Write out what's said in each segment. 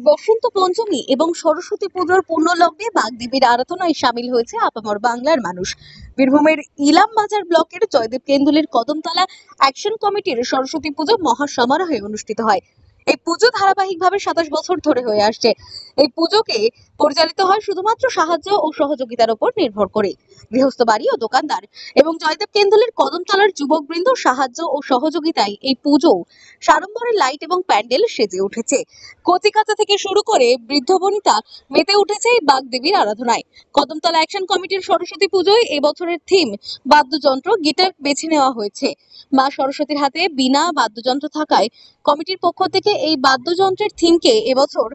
বসন্ত পঞ্চমী এবং সরস্বতী পুজোর পূর্ণলগ্নে বাগদেবীর আরাধনায় সামিল হয়েছে আপামর বাংলার মানুষ। বীরভূমের ইলামবাজার ব্লকের জয়দেব কেন্দুলের কদমতলা অ্যাকশন কমিটির সরস্বতী পুজো মহাসমারোহে অনুষ্ঠিত হয়। এই পুজো ধারাবাহিকভাবে 27 বছর ধরে হয়ে আসছে। এই পুজোকে পরিচালিত হয় শুধুমাত্র সাহায্য ও সহযোগিতার উপর নির্ভর করে। গৃহস্থ বাড়ি ও দোকানদার এবং জয়দেব কেন্দুলের কদমতলার যুবকবৃন্দ সাহায্য ও সহযোগিতায় এই পুজো সাড়ম্বরের লাইট এবং প্যান্ডেল সেজে উঠেছে। কচিকাঁচা থেকে শুরু করে বৃদ্ধ বনিতা মেতে উঠেছে এই বাগদেবীর আরাধনায়। কদমতলা অ্যাকশন কমিটির সরস্বতী পুজোয় এবছরের থিম বাদ্যযন্ত্র গিটার বেছে নেওয়া হয়েছে। মা সরস্বতীর হাতে বিনা বাদ্যযন্ত্র থাকায় কমিটির পক্ষ থেকে এই বাদ্যযন্ত্রের থিমকে এবছর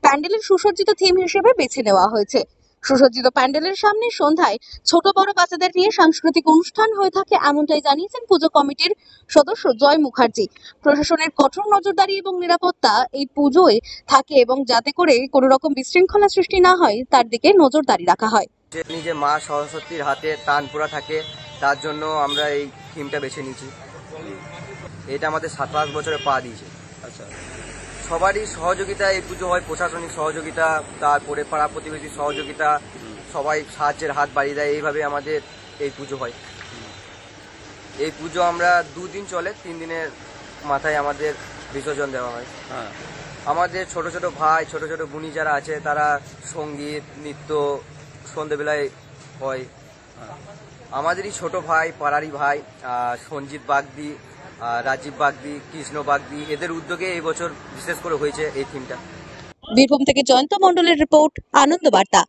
প্যান্ডেলের সুসজ্জিত থিম হিসেবে বেছে নেওয়া হয়েছে। সুসজ্জিত প্যান্ডেলের সামনে সন্ধ্যায় ছোট বড় বাচ্চাদের নিয়ে সাংস্কৃতিক অনুষ্ঠান হয়ে থাকে, এমনটাই জানিয়েছেন পুজো কমিটির সদস্য জয় মুখার্জি। প্রশাসনের কঠোর নজরদারি এবং নিরাপত্তা এই পুজোয় থাকে এবং যাতে করে কোনো রকম বিশৃঙ্খলা সৃষ্টি না হয় তার দিকে নজরদারি রাখা হয়। নিজে মা সরস্বতীর হাতে তানপুরা থাকে, তার জন্য আমরা এই থিমটা বেছে নিয়েছি। এটা আমাদের 27 বছরে পা দিয়েছে। আচ্ছা, সবারই সহযোগিতা এই পুজো হয়, প্রশাসনিক সহযোগিতা, তারপরে পাড়া প্রতিবেশীর সহযোগিতা, সবাই সাহায্যের হাত বাড়িয়ে দেয়। এইভাবে আমাদের এই পুজো হয়। এই পুজো আমরা 2 দিন চলে, 3 দিনের মাথায় আমাদের বিসর্জন দেওয়া হয়। আমাদের ছোট ছোট ভাই, ছোট ছোট বুনি যারা আছে, তারা সঙ্গীত নৃত্য সন্ধ্যেবেলায় হয়। আমাদেরই ছোট ভাই, পাড়ারই ভাই সঞ্জিত বাগদি, রাজীব বাগদি, কৃষ্ণ বাগদি, এদের উদ্যোগে এই বছর বিশেষ করে হয়েছে এই থিমটা। বীরভূম থেকে জয়ন্ত মণ্ডলের রিপোর্ট, আনন্দ বার্তা।